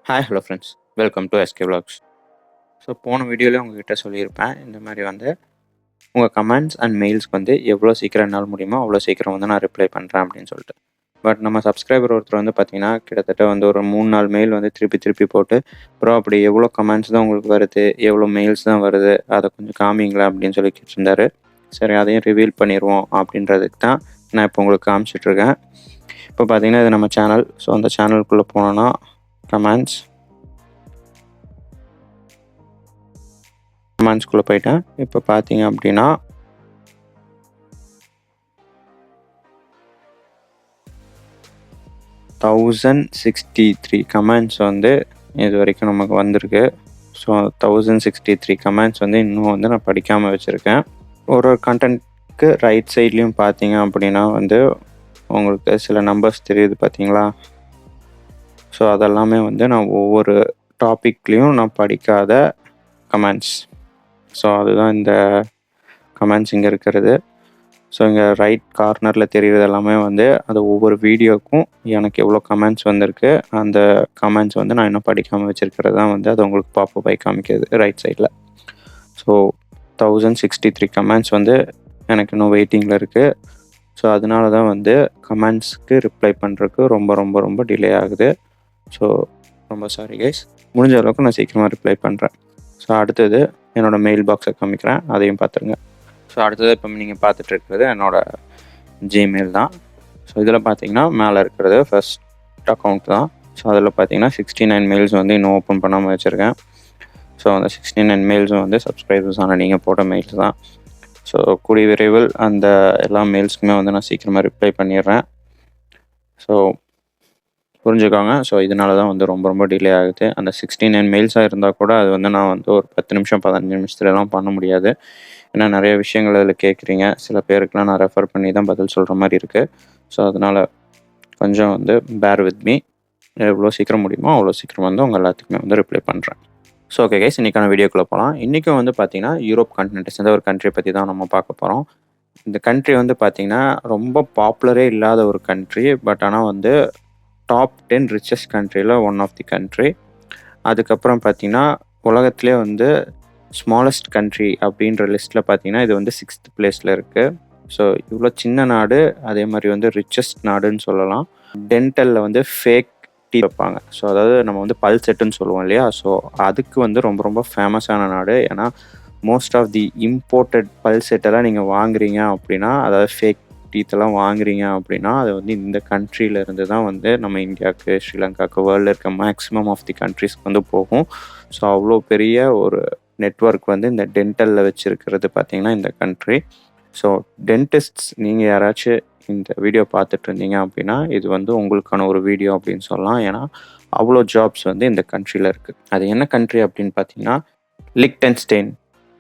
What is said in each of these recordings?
Hi hello friends, welcome to SK vlogs. So போன வீடியோவில் உங்ககிட்ட சொல்லியிருப்பேன், இந்த மாதிரி வந்து உங்கள் கமெண்ட்ஸ் அண்ட் மெயில்ஸ்க்கு வந்து எவ்வளோ சீக்கிரம் என்னால் முடியுமோ அவ்வளோ சீக்கிரம் வந்து நான் ரிப்ளை பண்ணுறேன் அப்படின்னு சொல்லிட்டு. பட் நம்ம சப்ஸ்கிரைபர் ஒருத்தர் வந்து பார்த்தீங்கன்னா கிட்டத்தட்ட வந்து ஒரு 3-4 மெயில் வந்து திருப்பி போட்டு, அப்புறம் அப்படி எவ்வளோ கமெண்ட்ஸ் தான் உங்களுக்கு வருது, எவ்வளோ மெயில்ஸ் தான் வருது, அதை கொஞ்சம் காமிங்களா அப்படின்னு சொல்லி கேட்டிருந்தாரு. சரி, அதையும் ரிவீல் பண்ணிடுவோம் அப்படின்றதுக்கு தான் நான் இப்போ உங்களுக்கு காமிச்சிட்ருக்கேன். இப்போ பார்த்தீங்கன்னா இது நம்ம சேனல். ஸோ அந்த சேனலுக்குள்ளே போனோன்னா கமெண்ட்ஸ்குள்ளே போயிட்டேன். இப்போ பார்த்தீங்க அப்படின்னா 1063 கமெண்ட்ஸ் வந்து இது வரைக்கும் நமக்கு வந்திருக்கு. ஸோ 1063 கமெண்ட்ஸ் வந்து இன்னும் வந்து நான் படிக்காமல் வச்சுருக்கேன். ஒரு கண்டென்ட்க்கு ரைட் சைட்லேயும் பார்த்தீங்க அப்படின்னா வந்து உங்களுக்கு சில நம்பர்ஸ் தெரியுது பார்த்தீங்களா? ஸோ அதெல்லாமே வந்து நான் ஒவ்வொரு டாப்பிக்லேயும் நான் படிக்காத கமெண்ட்ஸ். ஸோ அதுதான் இந்த கமெண்ட்ஸ் இங்கே இருக்கிறது. ஸோ இங்கே ரைட் கார்னரில் தெரிகிறது எல்லாமே வந்து அது ஒவ்வொரு வீடியோக்கும் எனக்கு எவ்வளோ கமெண்ட்ஸ் வந்திருக்கு, அந்த கமெண்ட்ஸ் வந்து நான் இன்னும் படிக்காமல் வச்சுருக்கிறது தான் வந்து அது உங்களுக்கு பாப்பப் ஆகி காமிக்கிறது ரைட் சைடில். ஸோ 1063 கமெண்ட்ஸ் வந்து எனக்கு இன்னும் வெயிட்டிங்கில் இருக்குது. ஸோ அதனால தான் வந்து கமெண்ட்ஸ்க்கு ரிப்ளை பண்ணுறதுக்கு ரொம்ப டிலே ஆகுது. ஸோ ரொம்ப சாரி கைஸ். முடிஞ்ச அளவுக்கு நான் சீக்கிரமாக ரிப்ளை பண்ணுறேன். ஸோ அடுத்தது என்னோடய மெயில் பாக்ஸை காமிக்கிறேன், அதையும் பார்த்துருங்க. ஸோ அடுத்தது இப்போ நீங்கள் பார்த்துட்டு இருக்கிறது என்னோடய ஜிமெயில் தான். ஸோ இதில் பார்த்தீங்கன்னா மேலே இருக்கிறது ஃபர்ஸ்ட் அக்கௌண்ட் தான். ஸோ அதில் பார்த்தீங்கன்னா 69 மெயில்ஸ் வந்து இன்னும் ஓப்பன் பண்ணாமல் வச்சுருக்கேன். ஸோ அந்த 69 மெயில்ஸும் வந்து சப்ஸ்கிரைபர்ஸான நீங்கள் போட்ட மெயில்ஸ் தான். ஸோ கூடிய விரைவில் அந்த எல்லா மெயில்ஸ்க்குமே வந்து நான் சீக்கிரமாக ரிப்ளை பண்ணிடுறேன். ஸோ புரிஞ்சுக்கோங்க. ஸோ இதனால தான் வந்து ரொம்ப டிலே ஆகுது. அந்த 69 மெயில்ஸாக இருந்தால் கூட அது வந்து நான் வந்து ஒரு 10 நிமிஷம் 15 நிமிஷத்துலலாம் பண்ண முடியாது. ஏன்னா நிறைய விஷயங்கள் அதில் கேட்குறீங்க. சில பேருக்குலாம் நான் ரெஃபர் பண்ணி தான் பதில் சொல்கிற மாதிரி இருக்குது. ஸோ அதனால் கொஞ்சம் வந்து பேர் வித் மீ. எவ்வளோ சீக்கிரம் முடியுமோ அவ்வளோ சீக்கிரம் வந்து உங்கள் எல்லாத்துக்குமே வந்து ரிப்ளை பண்ணுறேன். ஸோ ஓகே கைஸ், இன்றைக்கான வீடியோக்குள்ளே போகலாம். இன்றைக்கும் வந்து பார்த்திங்கன்னா யூரோப் கான்டினென்ட்டை சேர்ந்த ஒரு கண்ட்ரியை பற்றி தான் நம்ம பார்க்க போகிறோம். இந்த கண்ட்ரி வந்து பார்த்திங்கன்னா ரொம்ப பாப்புலரே இல்லாத ஒரு கண்ட்ரி. பட் ஆனால் வந்து டாப் 10 ரிச்சஸ்ட் கண்ட்ரியில் ஒன் ஆஃப் தி கண்ட்ரி. அதுக்கப்புறம் பார்த்திங்கன்னா உலகத்திலே வந்து ஸ்மாலஸ்ட் கண்ட்ரி அப்படின்ற லிஸ்ட்டில் பார்த்திங்கன்னா இது வந்து 6th பிளேஸில் இருக்குது. ஸோ இவ்வளோ சின்ன நாடு, அதே மாதிரி வந்து ரிச்சஸ்ட் நாடுன்னு சொல்லலாம். டென்டலில் வந்து ஃபேக் டீ வைப்பாங்க. ஸோ அதாவது நம்ம வந்து பல் செட்டுன்னு சொல்லுவோம் இல்லையா? ஸோ அதுக்கு வந்து ரொம்ப ஃபேமஸான நாடு. ஏன்னா மோஸ்ட் ஆஃப் தி இம்போர்ட்டட் பல் செட்டெல்லாம் நீங்கள் வாங்குறீங்க அப்படின்னா, அதாவது ஃபேக் டீத்தெல்லாம் வாங்குறீங்க அப்படின்னா அது வந்து இந்த கண்ட்ரியிலேருந்து தான் வந்து நம்ம இந்தியாவுக்கு, ஸ்ரீலங்காவுக்கு, வேர்ல்டில் இருக்க மேக்ஸிமம் ஆஃப் தி கண்ட்ரிஸ்க்கு வந்து போகும். ஸோ அவ்வளோ பெரிய ஒரு நெட்வொர்க் வந்து இந்த டென்டலில் வச்சுருக்கிறது பார்த்திங்கன்னா இந்த கண்ட்ரி. ஸோ டென்டிஸ்ட்ஸ் நீங்கள் யாராச்சும் இந்த வீடியோ பார்த்துட்டு இருந்தீங்க அப்படின்னா இது வந்து உங்களுக்கான ஒரு வீடியோ அப்படின்னு சொல்லலாம். ஏன்னா அவ்வளோ ஜாப்ஸ் வந்து இந்த கண்ட்ரியில் இருக்குது. அது என்ன கண்ட்ரி அப்படின்னு பார்த்தீங்கன்னா லிக்டென்ஸ்டெயின்.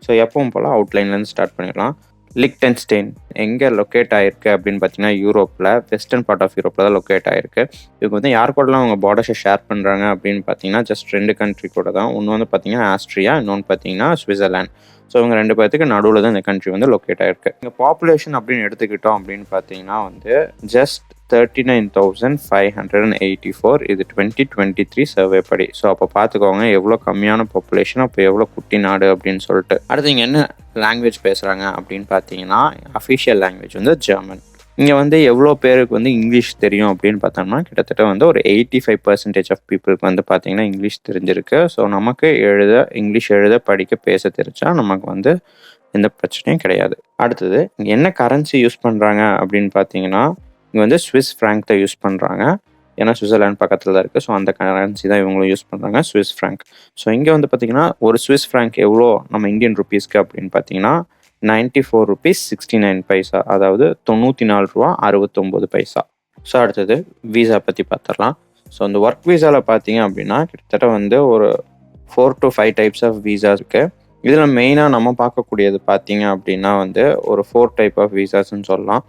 ஸோ எப்பவும் போல் அவுட்லைன்லேருந்து ஸ்டார்ட் பண்ணிடலாம். லிக்டென்ஸ்டெயின் எங்கே லொக்கேட் ஆகிருக்கு அப்படின்னு பார்த்தீங்கன்னா யூரோப்பில், வெஸ்டர்ன் பார்ட் ஆஃப் யூரோப்பில் தான் லொக்கேட் ஆகிருக்கு. இதுக்கு வந்து யார் கூடலாம் அவங்க பார்டர்ஸை ஷேர் பண்ணுறாங்க அப்படின்னு பார்த்தீங்கன்னா ஜஸ்ட் 2 கண்ட்ரி கூட தான். ஒன்று வந்து பார்த்தீங்கன்னா ஆஸ்ட்ரியா, இன்னொன்று பார்த்தீங்கன்னா சுவிட்சர்லாந்து. ஸோ இவங்க 2 பேர்த்துக்கு நடுவில் தான் இந்த கண்ட்ரி வந்து லொக்கேட் ஆகிருக்கு. இங்கே பாப்புலேஷன் அப்படின்னு எடுத்துக்கிட்டோம் அப்படின்னு பார்த்தீங்கன்னா வந்து ஜஸ்ட் 39,584. இது 2023 சர்வே படி. ஸோ அப்போ பார்த்துக்கோங்க எவ்வளோ கம்மியான பாப்புலேஷன், அப்போ எவ்வளோ குட்டி நாடு அப்படின்னு சொல்லிட்டு. அடுத்து இங்கே என்ன லாங்குவேஜ் பேசுகிறாங்க அப்படின்னு பார்த்தீங்கன்னா அஃபிஷியல் லாங்குவேஜ் வந்து ஜெர்மன். இங்கே வந்து எவ்வளோ பேருக்கு வந்து இங்கிலீஷ் தெரியும் அப்படின்னு பார்த்தோம்னா கிட்டத்தட்ட வந்து ஒரு 85% ஆஃப் பீப்புளுக்கு வந்து பார்த்தீங்கன்னா இங்கிலீஷ் தெரிஞ்சிருக்கு. ஸோ நமக்கு இங்கிலீஷ் எழுத படிக்க பேச தெரிஞ்சால் நமக்கு வந்து எந்த பிரச்சனையும் கிடையாது. அடுத்தது இங்கே என்ன கரன்சி யூஸ் பண்ணுறாங்க அப்படின்னு பார்த்தீங்கன்னா இங்கே வந்து ஸ்விஸ் ஃப்ராங்க் தான் யூஸ் பண்ணுறாங்க. ஏன்னா சுவிட்சர்லாந்து பக்கத்தில் தான் இருக்குது. ஸோ அந்த கரன்சி தான் இவங்களும் யூஸ் பண்ணுறாங்க, ஸ்விஸ் ஃப்ராங்க். ஸோ இங்கே வந்து பார்த்திங்கன்னா ஒரு ஸ்விஸ் ஃப்ராங்க் எவ்வளோ நம்ம இந்தியன் ருப்பீஸ்க்கு அப்படின்னு பார்த்தீங்கன்னா 94 rupees 69 paisa, அதாவது 94 ரூபா 69 பைசா. ஸோ அடுத்தது வீசா பற்றி பார்த்துடலாம். ஸோ இந்த ஒர்க் வீசாவில் பார்த்தீங்க அப்படின்னா கிட்டத்தட்ட வந்து ஒரு 4 to 5 டைப்ஸ் ஆஃப் வீசா இருக்குது. இதில் மெயினாக நம்ம பார்க்கக்கூடியது பார்த்தீங்க அப்படின்னா வந்து ஒரு 4 டைப் ஆஃப் வீசாஸ்ன்னு சொல்லலாம்.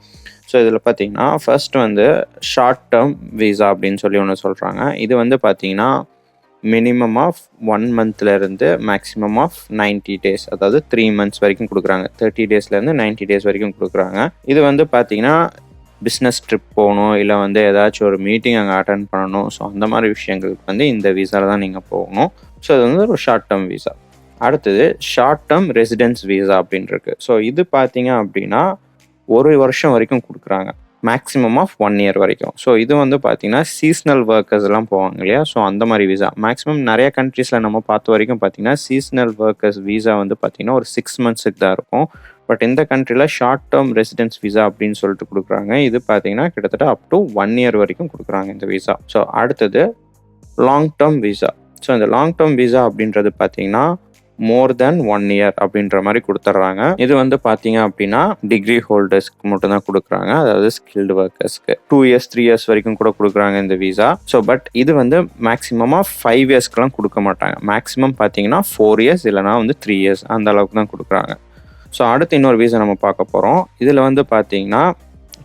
ஸோ இதில் பார்த்தீங்கன்னா ஃபர்ஸ்ட் வந்து ஷார்ட் டேர்ம் வீசா அப்படின்னு சொல்லி ஒன்று சொல்கிறாங்க. இது வந்து பார்த்தீங்கன்னா மினிமம் ஆஃப் 1 monthலேருந்து மேக்ஸிமம் ஆஃப் 90 days, அதாவது 3 months வரைக்கும் கொடுக்குறாங்க. 30 daysலேருந்து 90 days வரைக்கும் கொடுக்குறாங்க. இது வந்து பார்த்தீங்கன்னா பிஸ்னஸ் ட்ரிப் போகணும், இல்லை வந்து ஏதாச்சும் ஒரு மீட்டிங் அங்கே அட்டென்ட் பண்ணணும். ஸோ அந்த மாதிரி விஷயங்களுக்கு வந்து இந்த விசாவில் தான் நீங்கள் போகணும். ஸோ இது வந்து ஒரு ஷார்ட் டேர்ம் விசா. அடுத்தது ஷார்ட் டேர்ம் ரெசிடென்ஸ் விசா அப்படின்னு இருக்கு. ஸோ இது பார்த்தீங்க அப்படின்னா 1 வருஷம் வரைக்கும் கொடுக்குறாங்க, மேக்ஸிமம் ஆஃப் 1 இயர் வரைக்கும். ஸோ இது வந்து பார்த்தீங்கன்னா சீஸ்னல் ஒர்க்கர்ஸ் எல்லாம் போவாங்க இல்லையா, ஸோ அந்த மாதிரி விசா. மேக்ஸிமம் நிறைய கண்ட்ரீஸில் நம்ம பார்த்த வரைக்கும் பார்த்தீங்கன்னா சீஸ்னல் ஒர்க்கர்ஸ் விசா வந்து பார்த்தீங்கன்னா ஒரு 6 மந்த்ஸுக்கு தான் இருக்கும். பட் இந்த கண்ட்ரியில் ஷார்ட் டேர்ம் ரெசிடென்ஸ் விசா அப்படின்னு சொல்லிட்டு கொடுக்குறாங்க. இது பார்த்தீங்கன்னா கிட்டத்தட்ட அப் டு 1 இயர் வரைக்கும் கொடுக்குறாங்க இந்த விசா. ஸோ அடுத்தது லாங் டேர்ம் விசா. ஸோ இந்த லாங் டேர்ம் விசா அப்படின்றது பார்த்தீங்கன்னா மோர் தென் 1 இயர் அப்படின்ற மாதிரி கொடுத்துட்றாங்க. இது வந்து பார்த்தீங்க அப்படின்னா டிகிரி ஹோல்டர்ஸ்க்கு மட்டும் தான் கொடுக்குறாங்க, அதாவது ஸ்கில்டு ஒர்க்கர்ஸ்க்கு. 2 இயர்ஸ் 3 இயர்ஸ் வரைக்கும் கூட கொடுக்குறாங்க இந்த விசா. ஸோ பட் இது வந்து மேக்ஸிமமாக 5 இயர்ஸ்க்குலாம் கொடுக்க மாட்டாங்க. மேக்ஸிமம் பார்த்தீங்கன்னா 4 இயர்ஸ் இல்லைனா வந்து 3 இயர்ஸ் அந்த அளவுக்கு தான் கொடுக்குறாங்க. ஸோ அடுத்து இன்னொரு விசா நம்ம பார்க்க போகிறோம். இதில் வந்து பார்த்தீங்கன்னா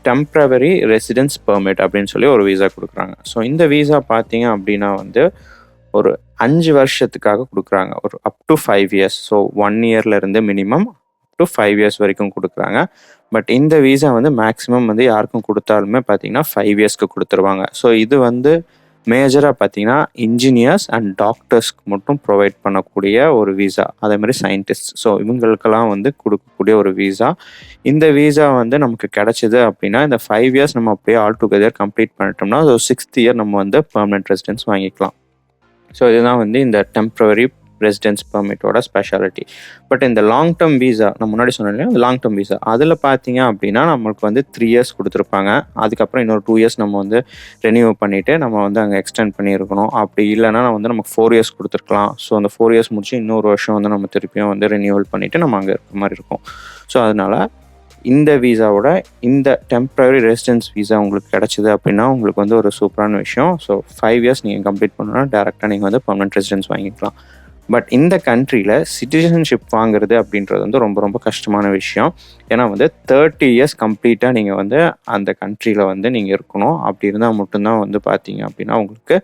டெம்ப்ரவரி ரெசிடென்ஸ் பெர்மிட் அப்படின்னு சொல்லி ஒரு விசா கொடுக்குறாங்க. ஸோ இந்த விசா பார்த்தீங்க அப்படின்னா வந்து ஒரு 5 வருஷத்துக்காக கொடுக்குறாங்க, ஒரு அப் டு 5 இயர்ஸ். ஸோ 1 இயர்லேருந்து மினிமம் அப் டு 5 இயர்ஸ் வரைக்கும் கொடுக்குறாங்க. பட் இந்த விசா வந்து மேக்ஸிமம் வந்து யாருக்கும் கொடுத்தாலுமே பார்த்தீங்கன்னா 5 இயர்ஸ்க்கு கொடுத்துருவாங்க. ஸோ இது வந்து மேஜராக பார்த்தீங்கன்னா இன்ஜினியர்ஸ் அண்ட் டாக்டர்ஸ்க்கு மட்டும் ப்ரொவைட் பண்ணக்கூடிய ஒரு விசா, அதே மாதிரி சயின்டிஸ்ட். ஸோ இவங்களுக்கெல்லாம் வந்து கொடுக்கக்கூடிய ஒரு விசா. இந்த விசா வந்து நமக்கு கிடைச்சிது அப்படின்னா இந்த 5 இயர்ஸ் நம்ம அப்படியே ஆல் டுகெதர் கம்ப்ளீட் பண்ணிட்டோம்னா ஸோ 6th இயர் நம்ம வந்து பெர்மனெண்ட் ரெசிடென்ஸ் வாங்கிக்கலாம். ஸோ இதுதான் வந்து இந்த டெம்ப்ரவரி ரெசிடென்ஸ் பெர்மிட்டோட ஸ்பெஷாலிட்டி. பட் இந்த லாங் டேர்ம் விசா நான் முன்னாடி சொன்னேன் இல்லையா, லாங் டேர்ம் விசா அதில் பார்த்தீங்க அப்படின்னா நம்மளுக்கு வந்து 3 இயர்ஸ் கொடுத்துருப்பாங்க. அதுக்கப்புறம் இன்னொரு 2 இயர்ஸ் நம்ம வந்து ரெனியூ பண்ணிவிட்டு நம்ம வந்து அங்கே எக்ஸ்டெண்ட் பண்ணியிருக்கணும். அப்படி இல்லைன்னா வந்து நமக்கு 4 இயர்ஸ் கொடுத்துருக்கலாம். ஸோ அந்த 4 இயர்ஸ் முடிச்சு இன்னொரு வருஷம் வந்து நம்ம திருப்பியும் வந்து ரெனியூவல் பண்ணிவிட்டு நம்ம அங்கே இருக்க மாதிரி இருக்கும். ஸோ அதனால் இந்த விசாவோட இந்த டெம்ப்ரவரி ரெசிடென்ஸ் விசா உங்களுக்கு கிடச்சிது அப்படின்னா உங்களுக்கு வந்து ஒரு சூப்பரான விஷயம். ஸோ 5 இயர்ஸ் நீங்கள் கம்ப்ளீட் பண்ணணும்னா டேரெக்டாக நீங்கள் வந்து பெர்மனெண்ட் ரெசிடென்ஸ் வாங்கிக்கலாம். பட் இந்த கண்ட்ரியில் சிட்டிசன்ஷிப் வாங்குறது அப்படின்றது வந்து ரொம்ப ரொம்ப கஷ்டமான விஷயம். ஏன்னா வந்து 30 இயர்ஸ் கம்ப்ளீட்டாக நீங்கள் வந்து அந்த கண்ட்ரியில் வந்து நீங்கள் இருக்கணும். அப்படி இருந்தால் மட்டும்தான் வந்து பார்த்தீங்க அப்படின்னா உங்களுக்கு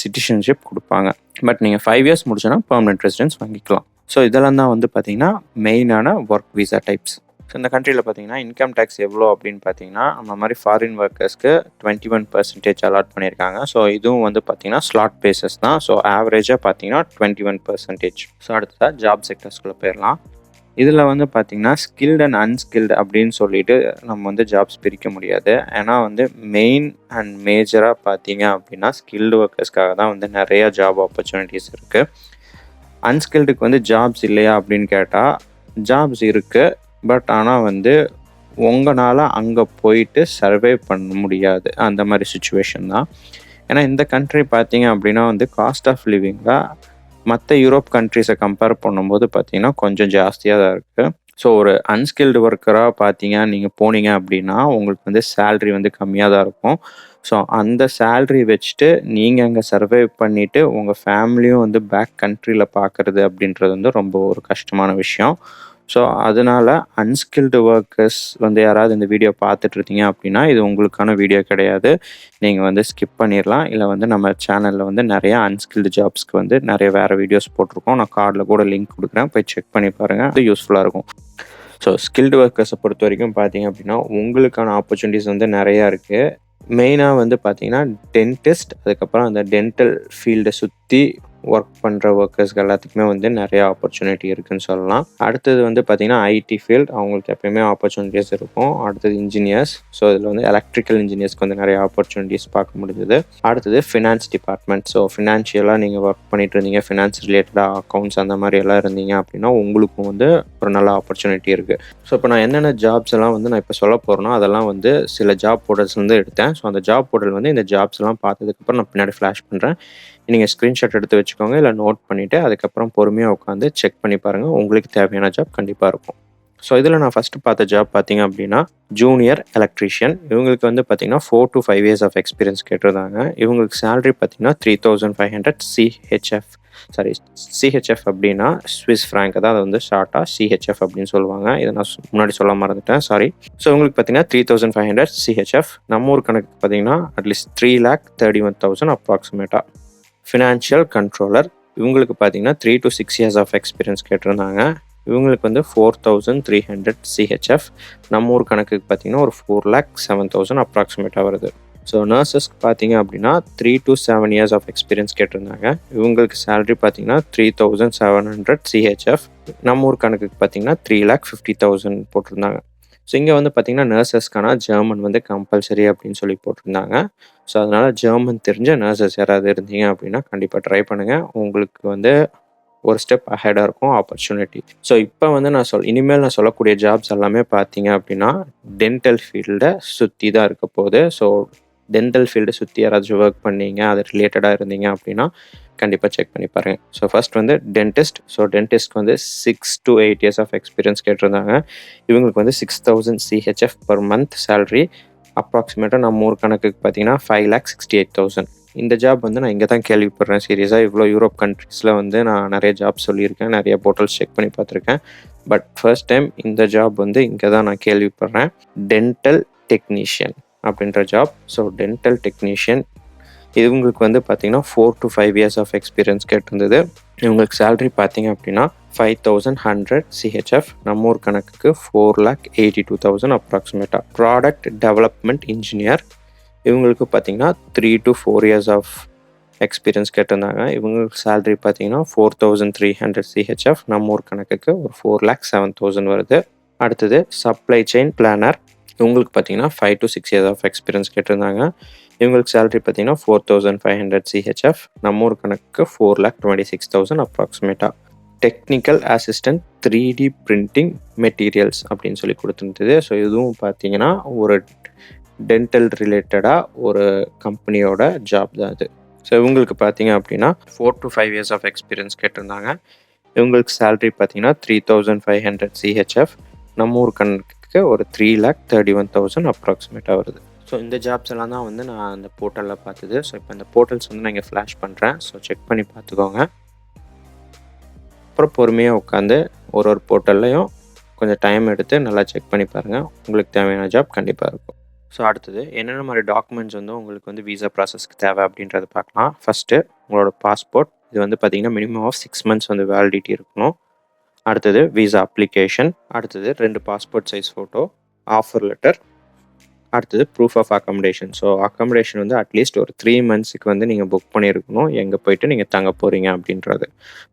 சிட்டிசன்ஷிப் கொடுப்பாங்க. பட் நீங்கள் 5 இயர்ஸ் முடிச்சோன்னா பெர்மனெண்ட் ரெசிடென்ஸ் வாங்கிக்கலாம். ஸோ இதெல்லாம் தான் வந்து பார்த்தீங்கன்னா மெயினான ஒர்க் விசா டைப்ஸ். ஸோ இந்த கண்ட்ரியில் பார்த்தீங்கன்னா இன்கம் டேக்ஸ் எவ்வளோ அப்படின்னு பார்த்தீங்கன்னா நம்ம மாதிரி ஃபாரின் ஒர்க்கர்ஸ்க்கு 21% அலாட் பண்ணியிருக்காங்க. ஸோ இதுவும் வந்து பார்த்தீங்கன்னா ஸ்லாட் பேசஸ் தான். ஸோ ஆவரேஜாக பார்த்தீங்கன்னா 21%. ஸோ அடுத்ததாக ஜாப் செக்டர்ஸ்குள்ளே போயிடலாம். இதில் வந்து பார்த்தீங்கன்னா ஸ்கில்டு அண்ட் அன்ஸ்கில்டு அப்படின்னு சொல்லிட்டு நம்ம வந்து ஜாப்ஸ் பிரிக்க முடியாது. ஏன்னா வந்து மெயின் அண்ட் மேஜராக பார்த்தீங்க அப்படின்னா ஸ்கில்டு ஒர்க்கர்ஸ்க்காக தான் வந்து நிறையா ஜாப் ஆப்பர்ச்சுனிட்டிஸ் இருக்குது. அன்ஸ்கில்டுக்கு வந்து ஜாப்ஸ் இல்லையா அப்படின்னு கேட்டால் ஜாப்ஸ் இருக்குது. பட் ஆனால் வந்து உங்களால் அங்கே போயிட்டு சர்வே பண்ண முடியாது, அந்த மாதிரி சுச்சுவேஷன் தான். ஏன்னா இந்த கண்ட்ரி பார்த்தீங்க அப்படின்னா வந்து காஸ்ட் ஆஃப் லிவிங்காக மற்ற யூரோப் கண்ட்ரிஸை கம்பேர் பண்ணும்போது பார்த்தீங்கன்னா கொஞ்சம் ஜாஸ்தியாக தான் இருக்குது. ஸோ ஒரு அன்ஸ்கில்டு ஒர்க்கராக பார்த்தீங்க நீங்கள் போனீங்க அப்படின்னா உங்களுக்கு வந்து சேல்ரி வந்து கம்மியாக தான் இருக்கும். ஸோ அந்த சேல்ரி வச்சுட்டு நீங்கள் அங்கே சர்வை பண்ணிவிட்டு உங்கள் ஃபேமிலியும் வந்து பேக் கண்ட்ரியில் பார்க்குறது அப்படின்றது வந்து ரொம்ப ஒரு கஷ்டமான விஷயம். ஸோ அதனால் அன்ஸ்கில்டு ஒர்க்கர்ஸ் வந்து யாராவது இந்த வீடியோ பார்த்துட்டு இருந்தீங்க அப்படின்னா இது உங்களுக்கான வீடியோ கிடையாது. நீங்கள் வந்து ஸ்கிப் பண்ணிடலாம். இல்லை வந்து நம்ம சேனலில் வந்து நிறையா அன்ஸ்கில்டு ஜாப்ஸ்க்கு வந்து நிறைய வேறு வீடியோஸ் போட்டிருக்கோம். நான் கார்டில் கூட லிங்க் கொடுக்குறேன், போய் செக் பண்ணி பாருங்கள், அது யூஸ்ஃபுல்லாக இருக்கும். ஸோ ஸ்கில்டு ஒர்க்கர்ஸை பொறுத்த வரைக்கும் பார்த்தீங்க அப்படின்னா உங்களுக்கான ஆப்பர்ச்சுனிட்டிஸ் வந்து நிறையா இருக்குது. மெயினாக வந்து பார்த்தீங்கன்னா டென்டிஸ்ட், அதுக்கப்புறம் அந்த டென்டல் ஃபீல்டை சுற்றி ஒர்க் பண்ணுற ஒர்க்கர்ஸ்க்கு எல்லாத்துக்குமே வந்து நிறைய ஆப்பர்ச்சுனிட்டி இருக்குதுன்னு சொல்லலாம். அடுத்தது வந்து பார்த்திங்கன்னா ஐடி ஃபீல்ட், அவங்களுக்கு எப்பயுமே ஆப்பர்ச்சுனிட்டிஸ் இருக்கும். அடுத்தது இன்ஜினியர்ஸ், ஸோ இதில் வந்து எலக்ட்ரிக்கல் இன்ஜினியர்ஸ்க்கு வந்து நிறைய ஆப்பர்ச்சுனிட்டிஸ் பார்க்க முடிஞ்சது. அடுத்தது ஃபினான்ஸ் டிபார்ட்மெண்ட், ஸோ ஃபினான்ஷியலாக நீங்கள் ஒர்க் பண்ணிட்டு இருந்தீங்க, ஃபினான்ஸ் ரிலேட்டடாக அக்கௌண்ட்ஸ் அந்த மாதிரி எல்லாம் இருந்தீங்க அப்படின்னா உங்களுக்கும் வந்து ஒரு நல்ல ஆப்பர்ச்சுனிட்டி இருக்குது. ஸோ இப்போ நான் என்னென்ன ஜாப்ஸ் எல்லாம் வந்து நான் இப்போ சொல்ல போகிறேனோ அதெல்லாம் வந்து சில ஜாப் போர்ட்டல்ஸ்லேருந்து எடுத்தேன். ஸோ அந்த ஜாப் போர்ட்டல் வந்து இந்த ஜாப்ஸ் எல்லாம் பார்த்ததுக்கப்புறம் நான் பின்னாடி ஃப்ளாஷ் பண்ணுறேன். நீங்கள் ஸ்க்ரீன்ஷாட் எடுத்து வச்சுக்கோங்க, இல்லை நோட் பண்ணிவிட்டு அதுக்கப்புறம் பொறுமையாக உட்காந்து செக் பண்ணி பாருங்கள், உங்களுக்கு தேவையான ஜாப் கண்டிப்பாக இருக்கும். ஸோ இதில் நான் ஃபஸ்ட்டு பார்த்த ஜாப் பார்த்தீங்க அப்படின்னா ஜூனியர் எலக்ட்ரீஷியன். இவங்களுக்கு வந்து பார்த்தீங்கன்னா 4 to 5 years ஆஃப் எக்ஸ்பீரியன்ஸ் கேட்டிருந்தாங்க. இவங்களுக்கு சேலரி பார்த்தீங்கன்னா 3500 சிஹெச்எஃப் அப்படின்னா ஸ்விஸ் ஃப்ராங்க், அதாவது வந்து ஷார்ட்டாக சிஹெச்எஃப் அப்படின்னு சொல்லுவாங்க. இதை நான் முன்னாடி சொல்ல மறந்துட்டேன், சாரி. ஸோ இவங்களுக்கு பார்த்தீங்கன்னா 3500 சிஹெச்எஃப். நம்ம ஊர் கணக்கு பார்த்தீங்கன்னா அட்லீஸ்ட் 3,31,000 அப்ராக்சிமேட்டாக. ஃபினான்ஷியல் கண்ட்ரோலர், இவங்களுக்கு பார்த்தீங்கன்னா 3 to 6 years ஆஃப் எக்ஸ்பீரியன்ஸ் கேட்டிருந்தாங்க. இவங்களுக்கு வந்து 4300 சிஹெச்எஃப். நம்ம ஊர் கணக்குக்கு பார்த்தீங்கன்னா ஒரு 4,07,000 அப்ராக்சிமேட்டாக வருது. ஸோ நர்சஸ்க்கு பார்த்தீங்க அப்படின்னா 3 to 7 years ஆஃப் எக்ஸ்பீரியன்ஸ் கேட்டிருந்தாங்க. இவங்களுக்கு சேலரி பார்த்தீங்கன்னா 3700 சிஹெச்எஃப். நம்ம ஊர் கணக்குக்கு பார்த்தீங்கன்னா 3,50,000 போட்டிருந்தாங்க. ஸோ இங்கே வந்து பார்த்தீங்கன்னா நர்சஸ்க்கான ஜெர்மன் வந்து கம்பல்சரி அப்படின்னு சொல்லி போட்டிருந்தாங்க. ஸோ அதனால் ஜெர்மன் தெரிஞ்ச நர்சஸ் யாராவது இருந்தீங்க அப்படின்னா கண்டிப்பாக ட்ரை பண்ணுங்கள். உங்களுக்கு வந்து ஒரு ஸ்டெப் அஹெடாக இருக்கும் ஆப்பர்ச்சுனிட்டி. ஸோ இப்போ வந்து இனிமேல் நான் சொல்லக்கூடிய ஜாப்ஸ் எல்லாமே பார்த்தீங்க அப்படின்னா டென்டல் ஃபீல்டை சுற்றி தான் இருக்க போகுது. ஸோ டென்டல் ஃபீல்டு சுற்றி யாராச்சும் ஒர்க் பண்ணீங்க, அது ரிலேட்டடாக இருந்தீங்க அப்படின்னா கண்டிப்பாக செக் பண்ணி பாருங்கள். ஸோ ஃபர்ஸ்ட் வந்து டென்டிஸ்ட். ஸோ டென்டிஸ்ட்க்கு வந்து 6 to 8 years ஆஃப் எக்ஸ்பீரியன்ஸ் கேட்டிருந்தாங்க. இவங்களுக்கு வந்து 6,000 சிஹெச்எஃப் பர் மந்த் சேலரி. அப்ராக்சிமேட்டாக நம்ம ஊர் கணக்குக்கு பார்த்தீங்கன்னா 5,68,000. இந்த ஜாப் வந்து நான் இங்கே தான் கேள்விப்படுறேன் சீரியஸாக. இவ்வளோ யூரோப் கண்ட்ரீஸில் வந்து நான் நிறைய ஜாப் சொல்லியிருக்கேன், நிறைய போர்ட்டல்ஸ் செக் பண்ணி பார்த்துருக்கேன். பட் ஃபர்ஸ்ட் டைம் இந்த ஜாப் வந்து இங்கே தான் நான் கேள்விப்படுறேன். டென்டல் டெக்னீஷியன் அப்படின்ற ஜாப். ஸோ டென்டல் டெக்னீஷியன் இவங்களுக்கு வந்து பார்த்தீங்கன்னா 4 to 5 years ஆஃப் எக்ஸ்பீரியன்ஸ் கேட்டிருந்தது. இவங்களுக்கு சேலரி பார்த்தீங்க அப்படின்னா 5,100 சிஹெச்எஃப். நம்ம ஊர் கணக்குக்கு 4,82,000 அப்ராக்சிமேட்டாக. Product development engineer. இவங்களுக்கு பார்த்தீங்கன்னா 3 to 4 years ஆஃப் எக்ஸ்பீரியன்ஸ் கேட்டிருந்தாங்க. இவங்களுக்கு சேலரி பார்த்தீங்கன்னா 4,300 சிஹெச்எஃப். நம்ம ஊர் கணக்குக்கு ஒரு 4,07,000 வருது. அடுத்தது சப்ளை செயின் பிளானர். இவங்களுக்கு பார்த்தீங்கன்னா 5 to 6 years ஆஃப் எக்ஸ்பீரியன்ஸ் கேட்டிருந்தாங்க. இவங்களுக்கு சேலரி பார்த்தீங்கன்னா 4,500 சிஹெச்எஃப். நம்ம ஊர் கணக்குக்கு 4,26,000 அப்ராக்சிமேட்டாக. Technical assistant 3D printing materials அப்படின்னு சொல்லி கொடுத்துருந்தது. ஸோ இதுவும் பார்த்தீங்கன்னா ஒரு டென்டல் ரிலேட்டடாக ஒரு கம்பெனியோட ஜாப் தான் இது. ஸோ இவங்களுக்கு பார்த்தீங்க அப்படின்னா 4 to 5 years ஆஃப் எக்ஸ்பீரியன்ஸ் கேட்டிருந்தாங்க. இவங்களுக்கு சேலரி பார்த்தீங்கன்னா 3,500 சிஹெச்எஃப். நம்ம ஊர் கணக்குக்கு ஒரு 3,31,000 அப்ராக்சிமேட்டாக வருது. ஸோ இந்த ஜாப்ஸ் எல்லாம் தான் வந்து நான் அந்த போர்ட்டலில் பார்த்தது. ஸோ இப்போ இந்த போர்ட்டல்ஸ் வந்து நான் இங்கே ஃப்ளாஷ் பண்ணுறேன். ஸோ செக் பண்ணி பார்த்துக்கோங்க. அப்புறம் பொறுமையாக உட்காந்து ஒரு போர்ட்டல்லையும் கொஞ்சம் டைம் எடுத்து நல்லா செக் பண்ணி பாருங்கள். உங்களுக்கு தேவையான ஜாப் கண்டிப்பாக இருக்கும். ஸோ அடுத்தது என்னென்ன மாதிரி டாக்குமெண்ட்ஸ் வந்து உங்களுக்கு வந்து வீசா ப்ராசஸ்க்கு தேவை அப்படின்றத பார்க்கலாம். ஃபஸ்ட்டு உங்களோட பாஸ்போர்ட். இது வந்து பார்த்தீங்கன்னா மினிமம் ஆஃப் 6 months வந்து வேலிடிட்டி இருக்கணும். அடுத்தது வீசா அப்ளிகேஷன். அடுத்தது 2 passport size photo, offer letter. அடுத்தது proof of accommodation. So accommodation வந்து அட்லீஸ்ட் ஒரு 3 monthsக்கு வந்து நீங்கள் புக் பண்ணியிருக்கணும். எங்கே போயிட்டு நீங்கள் தங்க போகிறீங்க அப்படின்றது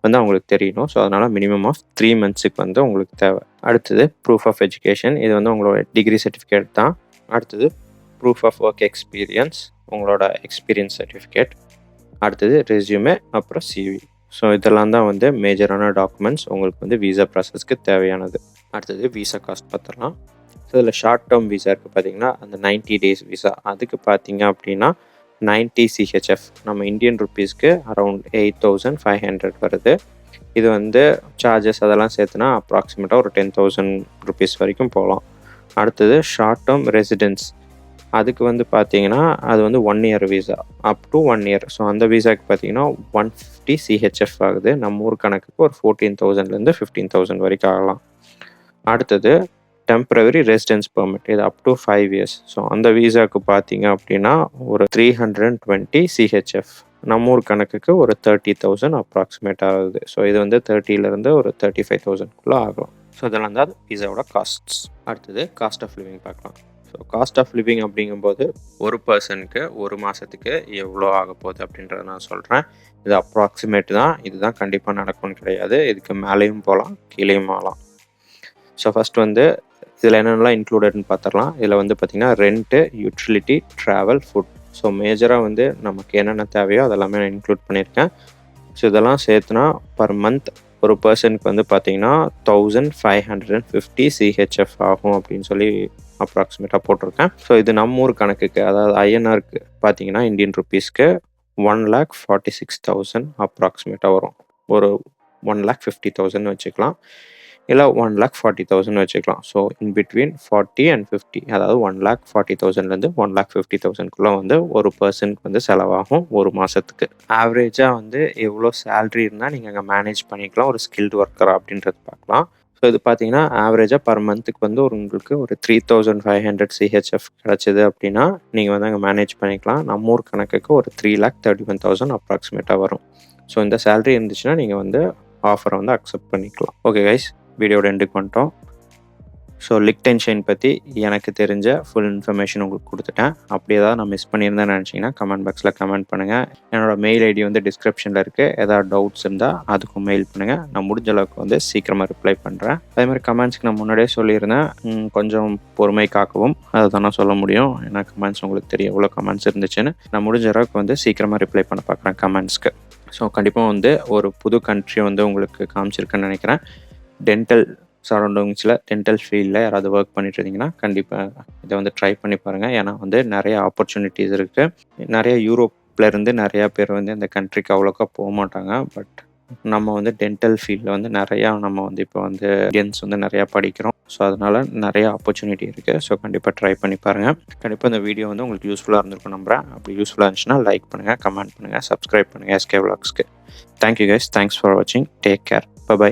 வந்து அவங்களுக்கு தெரியணும். ஸோ அதனால் மினிமம் ஆஃப் 3 monthsக்கு வந்து உங்களுக்கு தேவை. அடுத்தது ப்ரூஃப் ஆஃப் எஜுகேஷன். இது வந்து உங்களோட டிகிரி சர்டிஃபிகேட் தான். அடுத்தது ப்ரூஃப் ஆஃப் ஒர்க் எக்ஸ்பீரியன்ஸ், உங்களோட எக்ஸ்பீரியன்ஸ் சர்டிஃபிகேட். அடுத்தது ரெஸ்யூமே, அப்புறம் சிவி. ஸோ இதெல்லாம் தான் வந்து மேஜரான டாக்குமெண்ட்ஸ் உங்களுக்கு வந்து வீசா ப்ராசஸ்க்கு தேவையானது. அடுத்தது வீசா காஸ்ட் பார்த்துடலாம். ஸோ இதில் ஷார்ட் டேர்ம் வீசா இருக்குது பார்த்தீங்கன்னா, அந்த 90 days வீசா. அதுக்கு பார்த்தீங்க அப்படின்னா 90 சிஹெச்எஃப். நம்ம இந்தியன் ருப்பீஸ்க்கு அரௌண்ட் 8,500 வருது. இது வந்து சார்ஜஸ் அதெல்லாம் சேர்த்துனா அப்ராக்சிமேட்டாக ஒரு 10,000 rupees வரைக்கும் போகலாம். அடுத்தது ஷார்ட் டேர்ம் ரெசிடென்ஸ். அதுக்கு வந்து பார்த்தீங்கன்னா அது வந்து 1 year visa, up to 1 year. So அந்த வீசாக்கு பார்த்தீங்கன்னா 150 சிஹெச்எஃப் ஆகுது. நம்ம ஊர் கணக்குக்கு ஒரு 14,000லேருந்து 15,000 வரைக்கும் ஆகலாம். அடுத்தது டெம்பரவரி ரெசிடென்ஸ் பெர்மிட். இது அப் டு 5 years. ஸோ அந்த வீசாவுக்கு பார்த்தீங்க அப்படின்னா ஒரு 320 சிஹெச்எஃப். நம்ம ஊர் கணக்குக்கு ஒரு 30,000 அப்ராக்சிமேட் ஆகுது. ஸோ இது வந்து 30லேருந்து ஒரு 35,000க்குள்ளே ஆகலாம். ஸோ இதெல்லாம் தான் வீசாவோட காஸ்ட்ஸ். அடுத்தது காஸ்ட் ஆஃப் லிவிங் பார்க்கலாம். ஸோ காஸ்ட் ஆஃப் லிவிங் அப்படிங்கும்போது ஒரு பர்சனுக்கு ஒரு மாதத்துக்கு எவ்வளோ ஆக போகுது அப்படின்றத நான் சொல்கிறேன். இது அப்ராக்சிமேட் தான். இதுதான் கண்டிப்பாக நடக்கும்னு கிடையாது. இதுக்கு மேலேயும் போகலாம், கீழேயும் ஆகலாம். ஸோ ஃபஸ்ட் வந்து இதில் என்னென்னலாம் இன்க்ளூடட்னு பார்த்துடலாம். இதில் வந்து பார்த்திங்கன்னா rent, utility, travel, food. So மேஜராக வந்து நமக்கு என்னென்ன தேவையோ அதெல்லாமே நான் இன்க்ளூட் பண்ணியிருக்கேன். ஸோ இதெல்லாம் சேர்த்துனா பர் மந்த் ஒரு பர்சனுக்கு வந்து பார்த்திங்கன்னா 1,550 சிஹெச்எஃப் ஆகும் அப்படின்னு சொல்லி அப்ராக்சிமேட்டாக போட்டிருக்கேன். ஸோ இது நம்ம ஊர் கணக்குக்கு, அதாவது ஐஎன்ஆருக்கு பார்த்தீங்கன்னா இந்தியன் ருப்பீஸ்க்கு 1,46,000 அப்ராக்சிமேட்டாக வரும். ஒரு 1,50,000 வச்சுக்கலாம், இல்லை 1,40,000 வச்சுக்கலாம். ஸோ இன் பிட்வீன் 40 and 50, அதாவது 1,40,000லேருந்து 1,50,000க்குள்ளே வந்து ஒரு பர்சனுக்கு வந்து செலவாகும் ஒரு மாதத்துக்கு. ஆவரேஜாக வந்து எவ்வளோ சேல்ரி இருந்தால் நீங்கள் அங்கே மேனேஜ் பண்ணிக்கலாம் ஒரு ஸ்கில்டு ஒர்க்கர் அப்படின்றது பார்க்கலாம். ஸோ இது பார்த்தீங்கன்னா ஆவரேஜாக பர் மந்த்துக்கு வந்து உங்களுக்கு ஒரு 3,500 சிஹெச்எஃப் கிடச்சிது அப்படின்னா நீங்கள் வந்து அங்கே மேனேஜ் பண்ணிக்கலாம். நம்ம ஊர் கணக்குக்கு ஒரு 3,31,000 அப்ராக்சிமேட்டாக வரும். ஸோ இந்த சேலரி இருந்துச்சுன்னா நீங்கள் வந்து ஆஃபரை வந்து அக்செப்ட் பண்ணிக்கலாம். ஓகே கைஸ், வீடியோட எண்டுக்கு வந்துட்டோம். ஸோ லிக்டென்ஷைன் பற்றி எனக்கு தெரிஞ்ச ஃபுல் இன்ஃபர்மேஷன் உங்களுக்கு கொடுத்துட்டேன். அப்படி ஏதாவது நான் மிஸ் பண்ணியிருந்தேன்னு நினச்சிங்கன்னா கமெண்ட் பாக்ஸில் கமெண்ட் பண்ணுங்கள். என்னோடய மெயில் ஐடி வந்து டிஸ்கிரிப்ஷனில் இருக்குது. ஏதாவது டவுட்ஸ் இருந்தால் அதுக்கும் மெயில் பண்ணுங்கள். நான் முடிஞ்ச அளவுக்கு வந்து சீக்கிரமாக ரிப்ளை பண்ணுறேன். அதேமாதிரி கமெண்ட்ஸ்க்கு நான் முன்னாடியே சொல்லியிருந்தேன், கொஞ்சம் பொறுமை காக்கவும். அதை தான் நான் சொல்ல முடியும். ஏன்னா கமெண்ட்ஸ் உங்களுக்கு தெரியும் எவ்வளோ கமெண்ட்ஸ் இருந்துச்சுன்னு. நான் முடிஞ்ச அளவுக்கு வந்து சீக்கிரமாக ரிப்ளை பண்ண பார்க்குறேன் கமெண்ட்ஸ்க்கு. ஸோ கண்டிப்பாக வந்து ஒரு புது கண்ட்ரி வந்து உங்களுக்கு காமிச்சிருக்குன்னு நினைக்கிறேன். டென்டல் சரௌண்டிங்ஸில் டென்டல் ஃபீல்டில் யாராவது ஒர்க் பண்ணிட்டு இருந்தீங்கன்னா கண்டிப்பாக இதை வந்து ட்ரை பண்ணி பாருங்கள். ஏன்னா வந்து நிறைய ஆப்பர்ச்சுனிட்டிஸ் இருக்குது. நிறைய யூரோப்லேருந்து நிறையா பேர் வந்து இந்த கண்ட்ரிக்கு அவ்வளோக்கா போக மாட்டாங்க. பட் நம்ம வந்து டென்டல் ஃபீல்டில் வந்து நிறையா நம்ம வந்து இப்போ வந்து இந்தியன்ஸ் வந்து நிறையா படிக்கிறோம். ஸோ அதனால் நிறைய ஆப்பர்ச்சுனிட்டி இருக்குது. ஸோ கண்டிப்பாக ட்ரை பண்ணி பாருங்கள். கண்டிப்பாக இந்த வீடியோ வந்து உங்களுக்கு யூஸ்ஃபுல்லாக இருந்திருக்கும் நம்புகிறேன். அப்படி யூஸ்ஃபுல்லாக இருந்துச்சுன்னா லைக் பண்ணுங்கள், கமெண்ட் பண்ணுங்கள், சப்ஸ்கிரைப் பண்ணுங்கள் SK Vlogsக்கு. Thank you guys. தேங்க்ஸ் ஃபார் வாட்சிங். Take care. பை.